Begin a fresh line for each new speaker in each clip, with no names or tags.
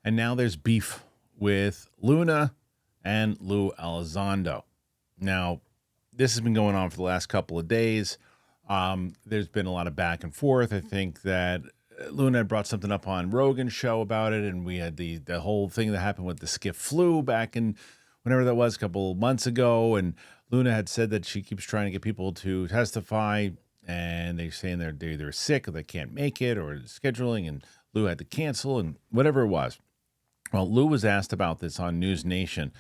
And now there's beef with Luna and Lue Elizondo. Now, this has been going on for the last couple of days. There's been a lot of back and forth. I think that Luna brought something up on Rogan's show about it, and we had the whole thing that happened with the SCIF Flu back in whenever that was, a couple months ago. And Luna had said that she keeps trying to get people to testify, and they're saying they're either sick or they can't make it or scheduling, and Lue had to cancel and whatever it was. Well, Lue was asked about this on News Nation.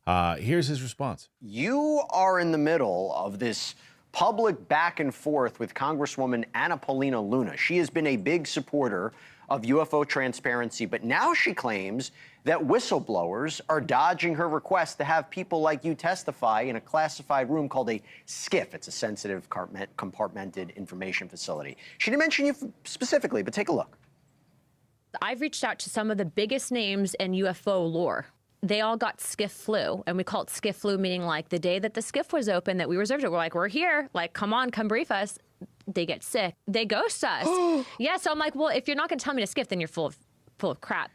Here's his response.
You are in the middle of this public back and forth with Congresswoman Anna Paulina Luna. She has been a big supporter of UFO transparency, but now she claims that whistleblowers are dodging her request to have people like you testify in a classified room called a SCIF. It's a sensitive compartmented information facility. She didn't mention you specifically, but take a look.
I've reached out to some of the biggest names in UFO lore. They all got SCIF flu, and we call it SCIF flu, meaning like the day that the SCIF was open, that we reserved it. We're like, we're here. Like, come on, come brief us. They get sick. They ghost us. Yeah, so I'm like, well, if you're not going to tell me to SCIF, then you're full of crap.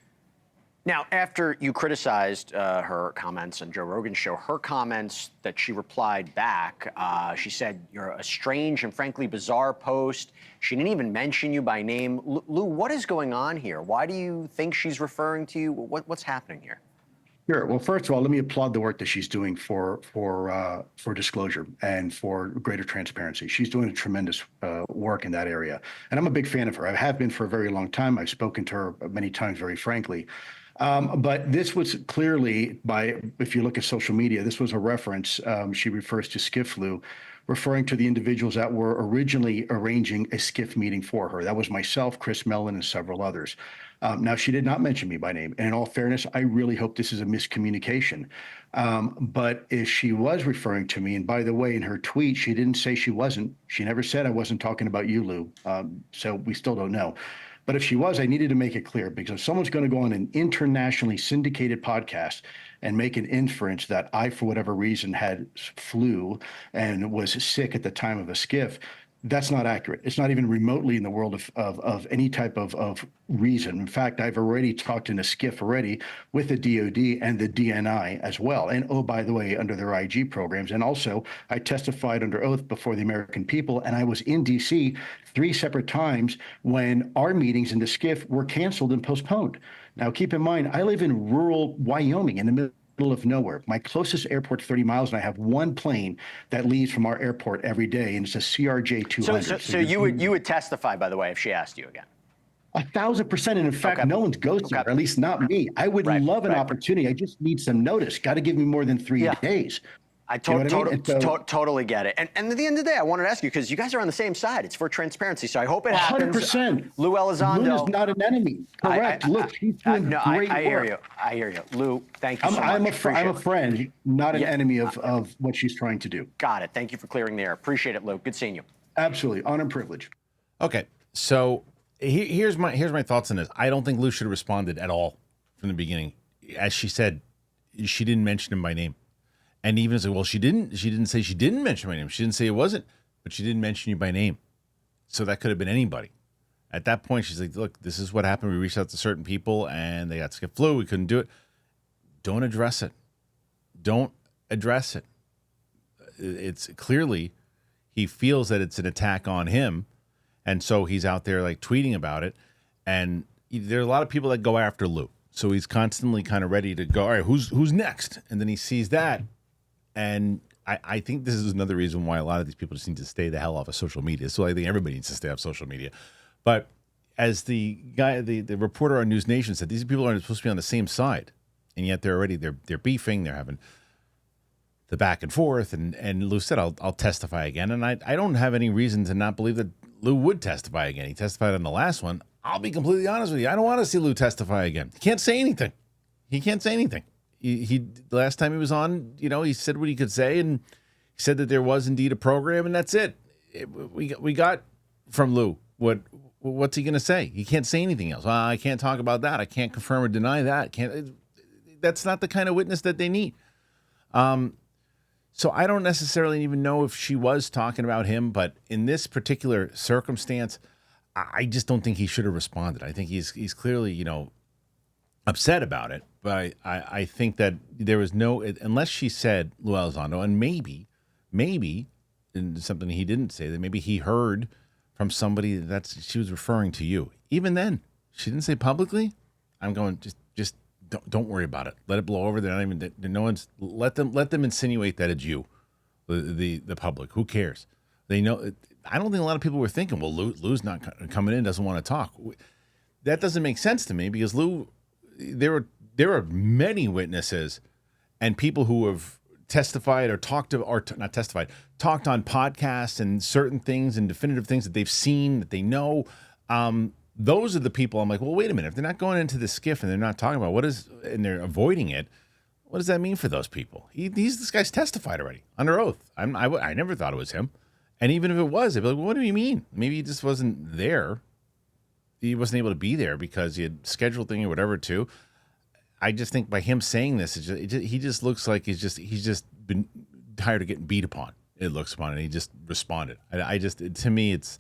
Now, after you criticized her comments on Joe Rogan's show, her comments that she replied back, she said, you're a strange and frankly bizarre post. She didn't even mention you by name. Lue, what is going on here? Why do you think she's referring to you? What's happening here?
Sure. Well, first of all, let me applaud the work that she's doing for disclosure and for greater transparency. She's doing a tremendous work in that area, and I'm a big fan of her. I have been for a very long time. I've spoken to her many times, very frankly. But this was clearly, if you look at social media, this was a reference. She refers to SCIF Flu, referring to the individuals that were originally arranging a SCIF meeting for her. That was myself, Chris Mellon, and several others. Now, she did not mention me by name. And in all fairness, I really hope this is a miscommunication. But if she was referring to me, and by the way, in her tweet, she didn't say she wasn't. She never said I wasn't talking about you, Lue. So we still don't know. But if she was, I needed to make it clear, because if someone's going to go on an internationally syndicated podcast and make an inference that I, for whatever reason, had flu and was sick at the time of a SCIF, that's not accurate. It's not even remotely in the world of any type of reason. In fact, I've already talked in a SCIF already with the DOD and the DNI as well. And oh, by the way, under their IG programs. And also, I testified under oath before the American people, and I was in DC 3 separate times when our meetings in the SCIF were canceled and postponed. Now, keep in mind, I live in rural Wyoming in the middle of nowhere. My closest airport, 30 miles, and I have one plane that leaves from our airport every day, and it's a CRJ 200.
So you would testify, by the way, if she asked you again?
1,000%. And in fact, no one's ghosting her, at least not me. I would love an opportunity. I just need some notice. Got to give me more than 3 days.
I totally get it. And at the end of the day, I wanted to ask you, because you guys are on the same side. It's for transparency, so I hope it happens.
100%.
Lue Elizondo.
Luna's not an enemy. Correct. Look, she's doing great
I hear
work.
you. I hear you. Lue, thank you so much.
I'm a friend, not an enemy of what she's trying to do.
Got it. Thank you for clearing the air. Appreciate it, Lue. Good seeing you.
Absolutely. Honor and privilege.
Okay, so here's my thoughts on this. I don't think Lue should have responded at all from the beginning. As she said, she didn't mention him by name. And even say, well, she didn't say she didn't mention my name. She didn't say it wasn't, but she didn't mention you by name. So that could have been anybody. At that point, she's like, look, this is what happened. We reached out to certain people and they got SCIF flu. We couldn't do it. Don't address it. Don't address it. It's clearly he feels that it's an attack on him. And so he's out there like tweeting about it. And there are a lot of people that go after Lue. So he's constantly kind of ready to go, all right, who's next? And then he sees that. And I think this is another reason why a lot of these people just need to stay the hell off of social media. So I think everybody needs to stay off social media. But as the guy, the reporter on News Nation said, these people aren't supposed to be on the same side. And yet they're beefing, they're having the back and forth. And Lue said, I'll testify again. And I don't have any reason to not believe that Lue would testify again. He testified on the last one. I'll be completely honest with you. I don't want to see Lue testify again. He can't say anything. He last time he was on, he said what he could say, and he said that there was indeed a program, and that's it. We got from Lue what's he going to say? He can't say anything else. I can't talk about that. I can't confirm or deny that. That's not the kind of witness that they need. So I don't necessarily even know if she was talking about him, but in this particular circumstance, I just don't think he should have responded. I think he's clearly, upset about it, but I think that there was no, unless she said Lue Elizondo, and maybe, and something he didn't say, that maybe he heard from somebody she was referring to you. Even then, she didn't say publicly. I'm going, just don't worry about it. Let it blow over. They're not even, no one's, let them insinuate that it's you, the public. Who cares? They know. I don't think a lot of people were thinking, well, Lue's not coming in, doesn't want to talk. That doesn't make sense to me, because Lue, there are many witnesses and people who have testified or talked on podcasts and certain things and definitive things that they've seen, that they know. Those are the people I'm like, well, wait a minute. If they're not going into the SCIF and they're not talking about and they're avoiding it, what does that mean for those people? This guy's testified already under oath. I never thought it was him. And even if it was, they'd be like, well, what do you mean? Maybe he just wasn't there. He wasn't able to be there because he had scheduled thing or whatever too. I just think by him saying this, he just looks like he's just been tired of getting beat upon. It looks upon, and he just responded. To me, it's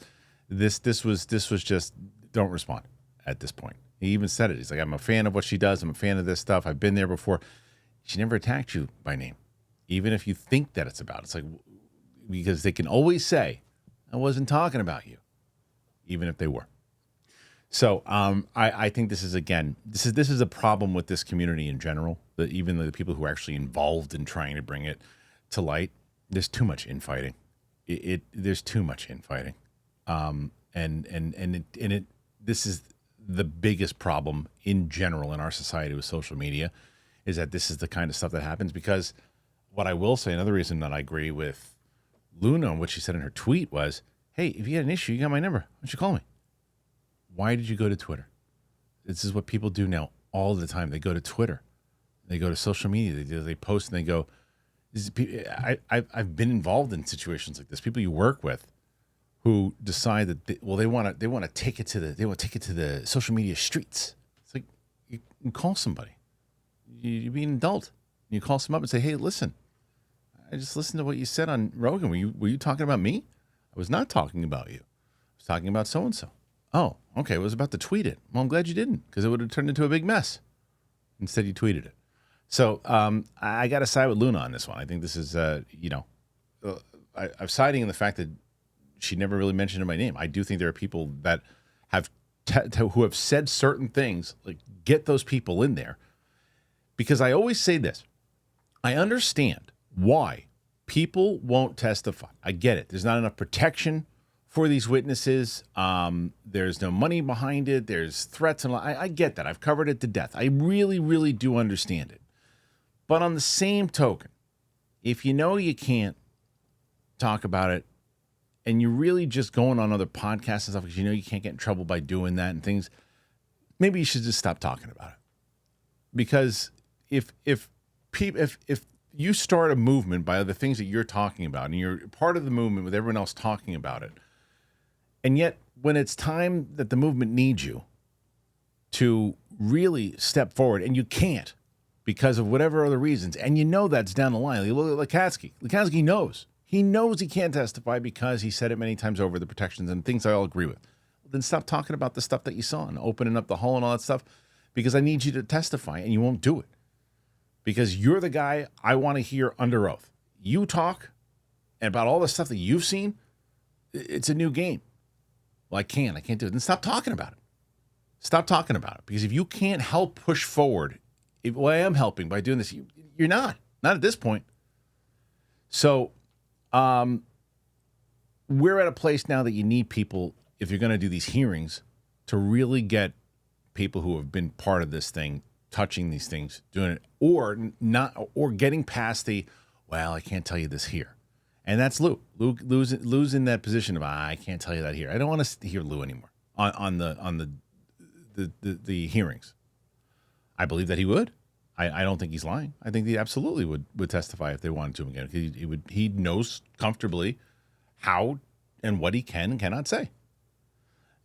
this was just don't respond at this point. He even said it. He's like, I'm a fan of what she does. I'm a fan of this stuff. I've been there before. She never attacked you by name, even if you think that it's about. It's like, because they can always say, I wasn't talking about you, even if they were. So I think this is a problem with this community in general. That even the people who are actually involved in trying to bring it to light, there's too much infighting. There's too much infighting, this is the biggest problem in general in our society with social media, is that this is the kind of stuff that happens. Because what I will say, another reason that I agree with Luna and what she said in her tweet was, hey, if you had an issue, you got my number. Why don't you call me? Why did you go to Twitter? This is what people do now all the time. They go to Twitter. They go to social media. They post and they go, I've been involved in situations like this. People you work with who decide that they want to take it to the social media streets. It's like, you can call somebody. You're being an adult. You call someone up and say, hey, listen, I just listened to what you said on Rogan. Were you talking about me? I was not talking about you. I was talking about so-and-so. Oh, okay. I was about to tweet it. Well, I'm glad you didn't, because it would have turned into a big mess. Instead, you tweeted it. So I got to side with Luna on this one. I think this is, I'm siding in the fact that she never really mentioned my name. I do think there are people that have who have said certain things, like, get those people in there. Because I always say this. I understand why people won't testify. I get it. There's not enough protection for these witnesses. There's no money behind it. There's threats. And I get that. I've covered it to death. I really, really do understand it. But on the same token, if you know you can't talk about it, and you're really just going on other podcasts and stuff because you know you can't get in trouble by doing that and things, maybe you should just stop talking about it. Because if you start a movement by the things that you're talking about, and you're part of the movement with everyone else talking about it, and yet when it's time that the movement needs you to really step forward, and you can't because of whatever other reasons, and you know that's down the line. You look at Lukatsky. Lukatsky knows. He knows he can't testify because he said it many times over, the protections and things I all agree with. Well, then stop talking about the stuff that you saw and opening up the hole and all that stuff, because I need you to testify, and you won't do it. Because you're the guy I want to hear under oath. You talk about all the stuff that you've seen, it's a new game. Well, I can't do it. Then stop talking about it. Stop talking about it. Because if you can't help push forward, I am helping by doing this. You're not at this point. So we're at a place now that you need people, if you're going to do these hearings, to really get people who have been part of this thing, touching these things, doing it, or getting past the, well, I can't tell you this here. And that's Lue. Lue's in that position of, I can't tell you that here. I don't want to hear Lue anymore on the hearings. I believe that he would. I don't think he's lying. I think he absolutely would testify if they wanted to again. He knows comfortably how and what he can and cannot say.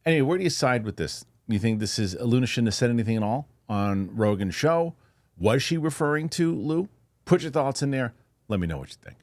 Anyway, where do you side with this? You think this is, Luna shouldn't have said anything at all on Rogan's show? Was she referring to Lue? Put your thoughts in there. Let me know what you think.